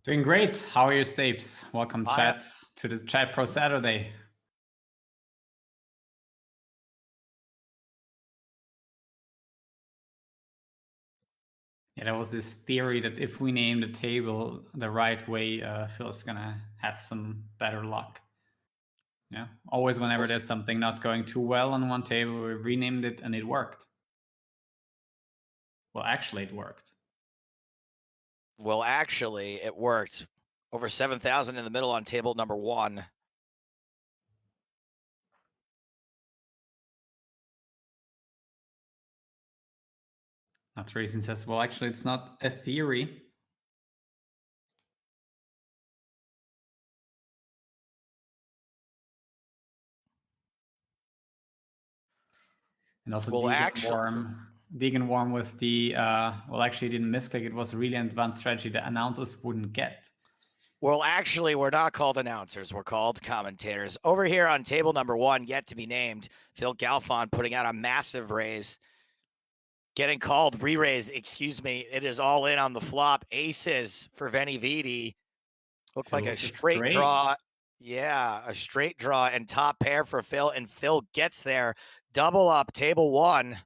Doing great. How are you, Stapes? Welcome, I chat, to the Chat Pro Saturday. Yeah, there was this theory that if we name the table the right way, Phil's gonna have some better luck. Yeah, always whenever there's something not going too well on one table, we renamed it and it worked. Well, actually, it worked. Well, actually, it worked. Over 7,000 in the middle on table number 1. Not Reason says, well, actually, it's not a theory. And also Well, Deegan Warm with the, well, actually, didn't misclick. It was really an advanced strategy that announcers wouldn't get. Well, actually, we're not called announcers. We're called commentators. Over here on table number 1, yet to be named, Phil Galfond putting out a massive raise. Getting called, re-raise, excuse me. It is all in on the flop. Aces for Venividi. Looked like a straight draw. Yeah, a straight draw and top pair for Phil. And Phil gets there. Double up, table 1.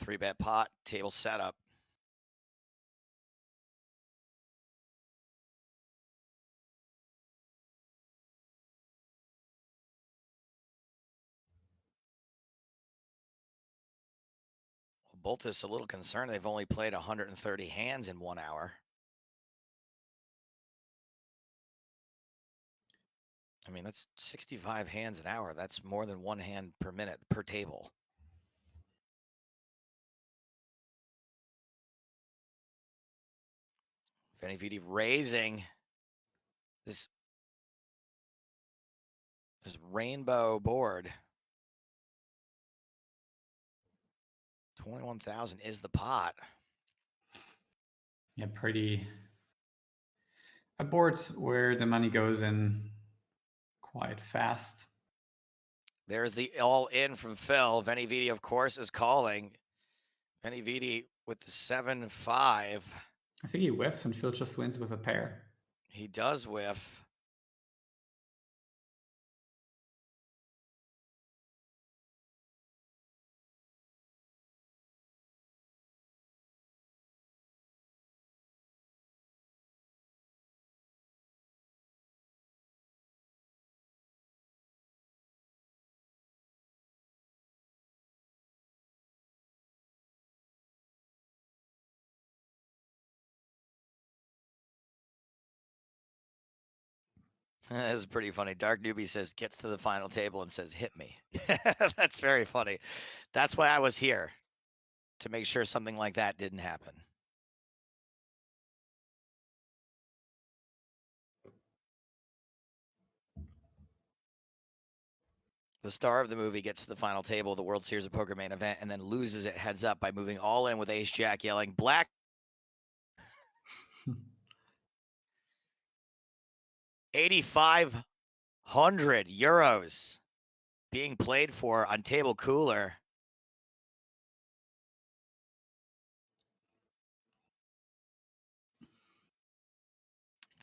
Three-bet pot, table setup. Boltus a little concerned. They've only played 130 hands in 1 hour. I mean, that's 65 hands an hour. That's more than 1 hand per minute per table. Venividi raising this rainbow board. 21,000 is the pot. Yeah, pretty. A board where the money goes in quite fast. There's the all-in from Phil. Venividi, of course, is calling. Venividi with the 7-5. I think he whiffs and Phil just wins with a pair. He does whiff. That's pretty funny. Dark Newbie says, gets to the final table and says, hit me. That's very funny. That's why I was here, to make sure something like that didn't happen. The star of the movie gets to the final table of the World Series of Poker main event and then loses it heads up by moving all in with Ace Jack, yelling, black. 8,500 euros being played for on Table Cooler.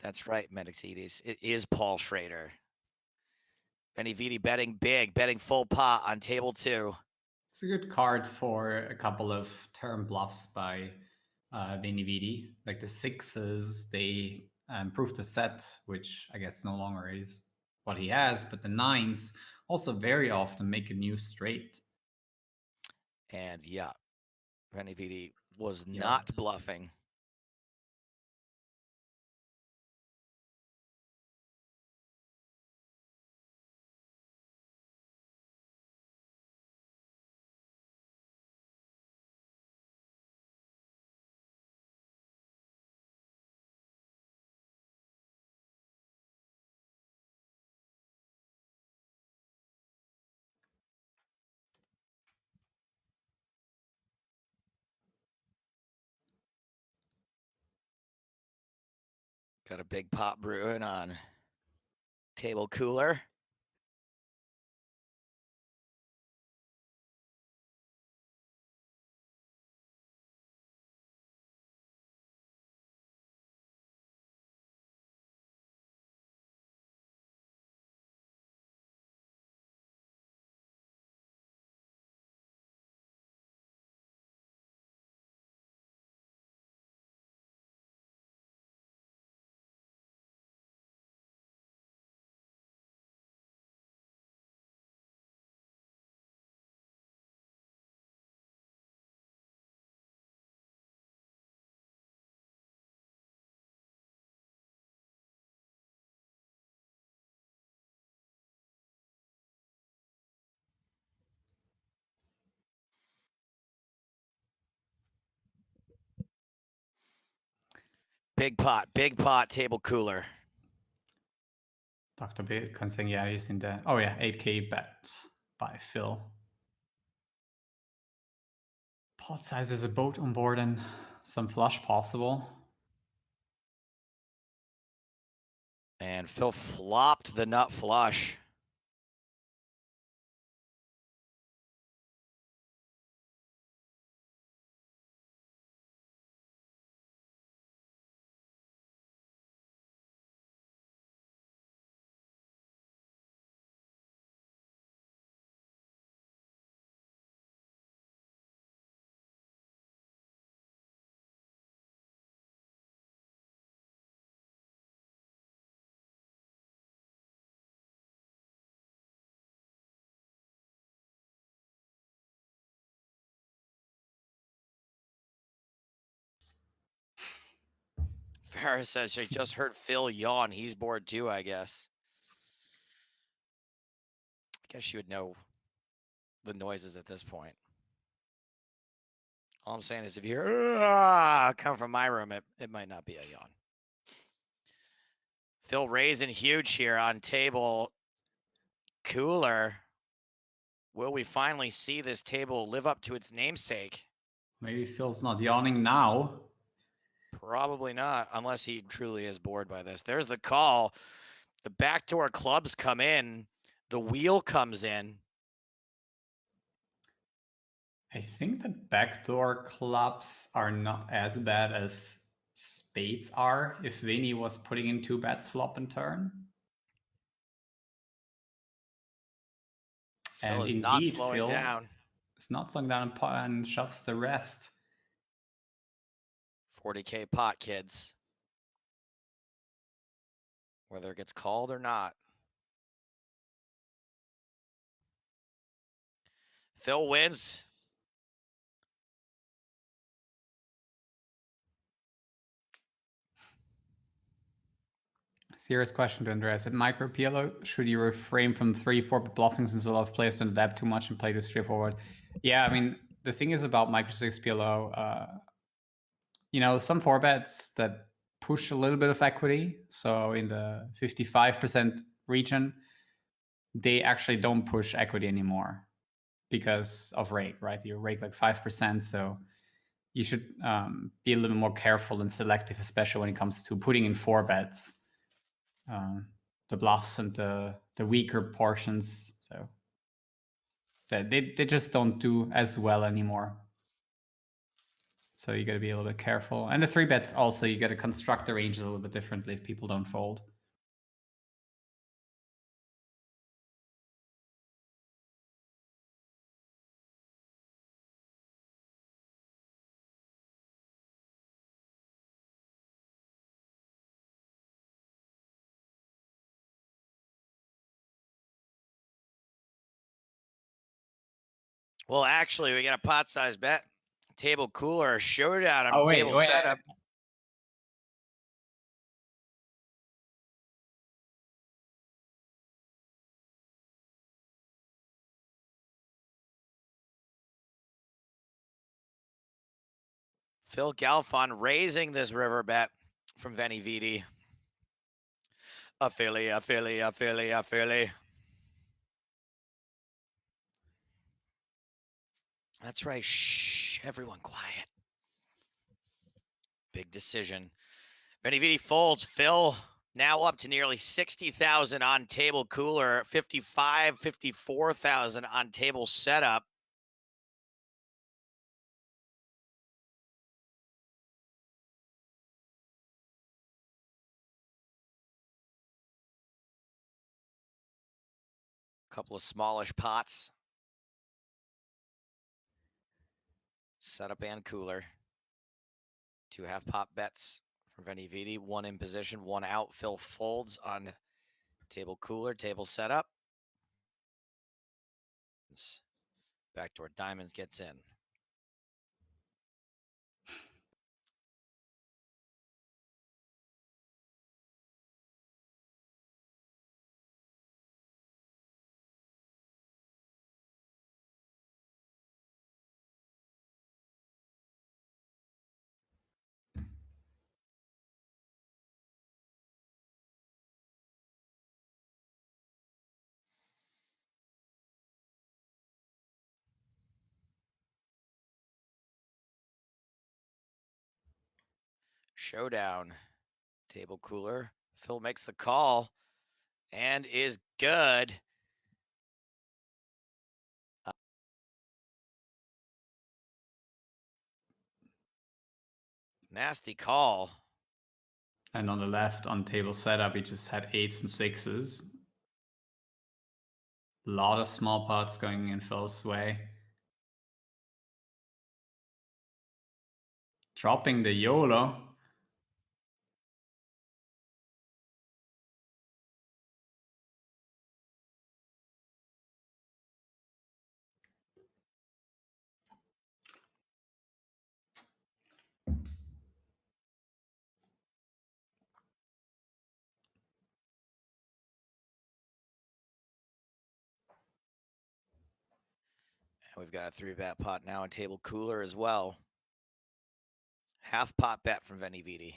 That's right, Medixides. It is Paul Schrader. Venividi betting big, betting full pot on table 2. It's a good card for a couple of turn bluffs by Venividi. Like the 6s, they improve the set, which I guess no longer is what he has, but the 9s also very often make a new straight. And yeah, Venividi was not bluffing. Got a big pot brewing on Table Cooler. big pot, table cooler. Dr. Bitcoin saying, yeah, he's in the, oh yeah, 8K bet by Phil. Pot size is a boat on board and some flush possible. And Phil flopped the nut flush. Ferris says, I just heard Phil yawn. He's bored too, I guess. I guess you would know the noises at this point. All I'm saying is if you hear come from my room, it might not be a yawn. Phil raising huge here on table cooler. Will we finally see this table live up to its namesake? Maybe Phil's not yawning now. Probably not, unless he truly is bored by this. There's the call. The backdoor clubs come in. The wheel comes in. I think the backdoor clubs are not as bad as spades are if Vinny was putting in 2 bets flop and turn. Phil And is indeed, not slowing Phil down. is not slowing down and shoves the rest. 40K pot, kids. Whether it gets called or not. Phil wins. Serious question to Andreas. At micro PLO, should you refrain from 3-4 bluffing since a lot of players don't adapt too much and play this straightforward? Yeah, I mean, the thing is about micro 6 PLO, you know, some 4 bets that push a little bit of equity. So in the 55% region, they actually don't push equity anymore because of rake, right? You rake like 5%. So you should be a little bit more careful and selective, especially when it comes to putting in 4 bets. The bluffs and the weaker portions. So they just don't do as well anymore. So you got to be a little bit careful. And the 3 bets also, you got to construct the range a little bit differently if people don't fold. Well, actually, we got a pot size bet. Table cooler, showdown on table wait, setup. Phil Galfond raising this river bet from Venividi. A Philly. That's right. Shh, everyone quiet. Big decision. Venividi folds. Phil now up to nearly 60,000 on table cooler, 54,000 on table setup. Couple of smallish pots. Setup and cooler. 2 half-pot bets for Venividi. 1 in position, 1 out. Phil folds on table cooler, table setup. Backdoor diamonds gets in. Showdown. Table cooler. Phil makes the call and is good. Nasty call. And on the left, on table setup, he just had 8s and 6s. A lot of small pots going in Phil's way. Dropping the YOLO. And we've got a 3-bet pot now on table cooler as well. Half pot bet from Venividi.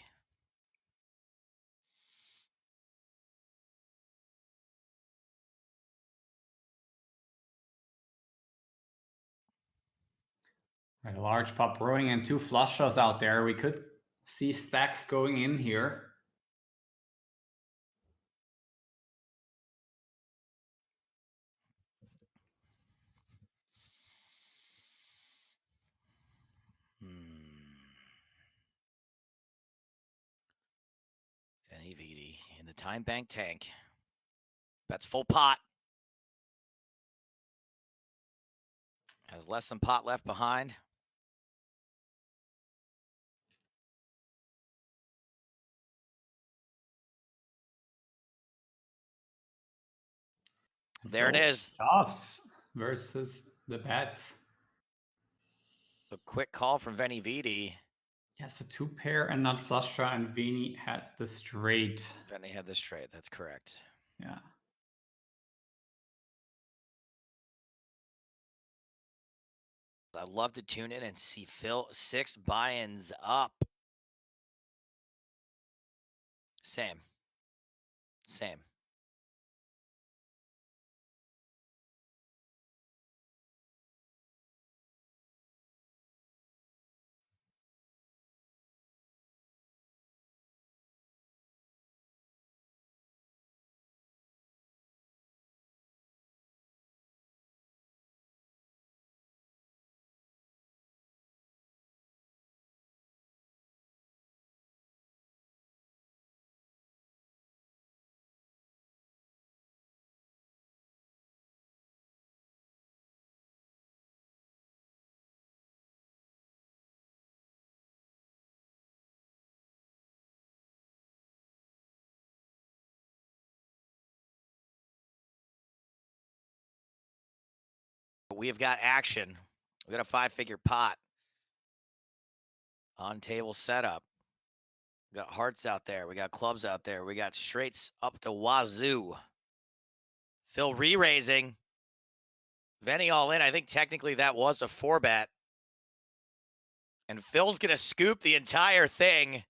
A large pot brewing and 2 flush draws out there. We could see stacks going in here. Venividi in the time bank tank. Bets full pot. Has less than pot left behind. There it is. Shoves versus the bet. A quick call from Venividi. Yes, a 2-pair and not flush draw, and Vini had the straight. Veni had the straight, that's correct. Yeah. I'd love to tune in and see Phil 6 buy-ins up. Same. We have got action. We got a 5-figure pot on table setup. We got hearts out there. We got clubs out there. We got straights up to wazoo. Phil re-raising. Venny all in. I think technically that was a 4-bet. And Phil's going to scoop the entire thing.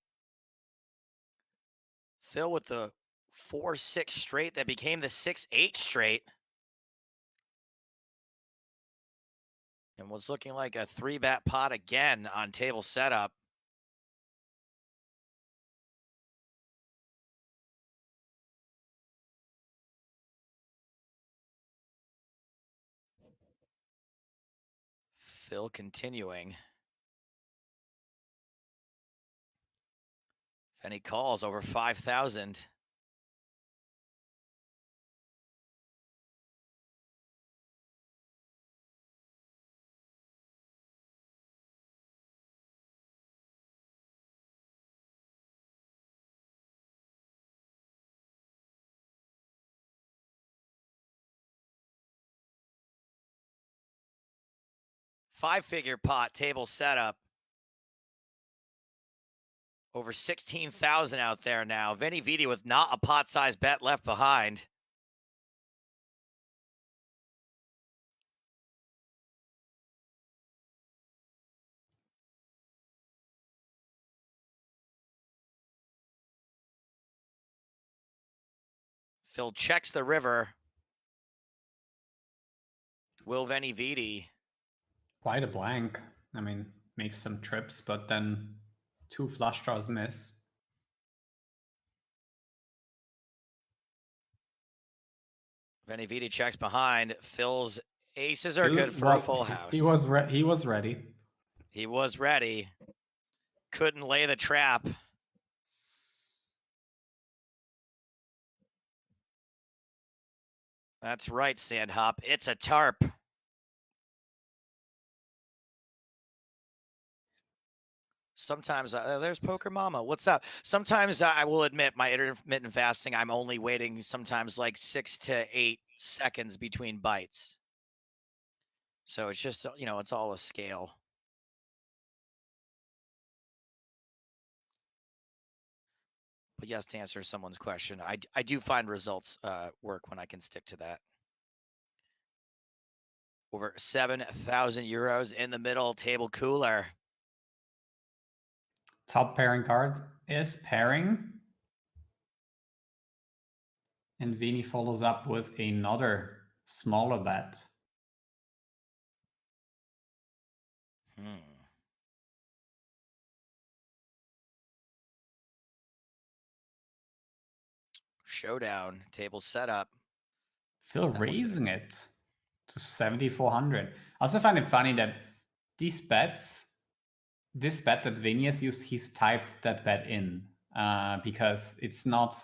Phil with the 4-6 straight that became the 6-8 straight. And was looking like a 3-bet pot again on table setup. Phil continuing. If any calls over 5,000. Five-figure pot table setup. Over 16,000 out there now. Venividi with not a pot-sized bet left behind. Phil checks the river. Will Venividi? Quite a blank. I mean, makes some trips, but then 2 flush draws miss. Venividi checks behind. Phil's aces are Phil good for a was- full house. He was ready. He was ready. Couldn't lay the trap. That's right, Sandhop. It's a tarp. Sometimes there's Poker Mama. What's up? Sometimes I will admit my intermittent fasting, I'm only waiting sometimes like 6 to 8 seconds between bites. So it's just, you know, it's all a scale. But yes, to answer someone's question, I do find results work when I can stick to that. Over 7,000 euros in the middle table cooler. Top pairing card is pairing. And Vini follows up with another smaller bet. Showdown, table setup. Phil raising it to 7,400. I also find it funny that these bets, this bet that Vinny has used, he's typed that bet in because it's not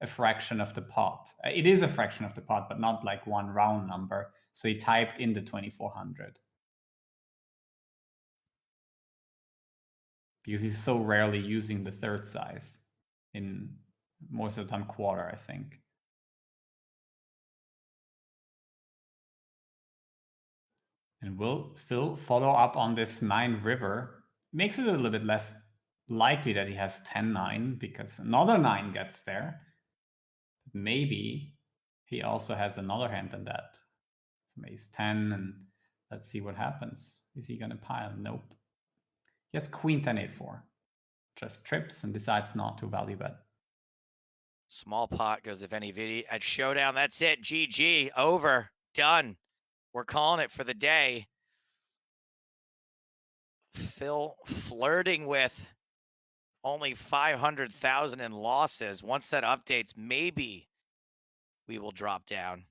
a fraction of the pot. It is a fraction of the pot, but not like one round number. So he typed in the 2,400. Because he's so rarely using the third size in most of the time quarter, I think. And will Phil follow up on this 9 river? Makes it a little bit less likely that he has 10-9 because another 9 gets there. Maybe he also has another hand than that. Some ace 10, and let's see what happens. Is he going to pile? Nope. He has queen 10 8-4. Just trips and decides not to value bet. Small pot goes to Venividi at showdown. That's it. GG. Over. Done. We're calling it for the day. Phil flirting with only 500,000 in losses. Once that updates, maybe we will drop down.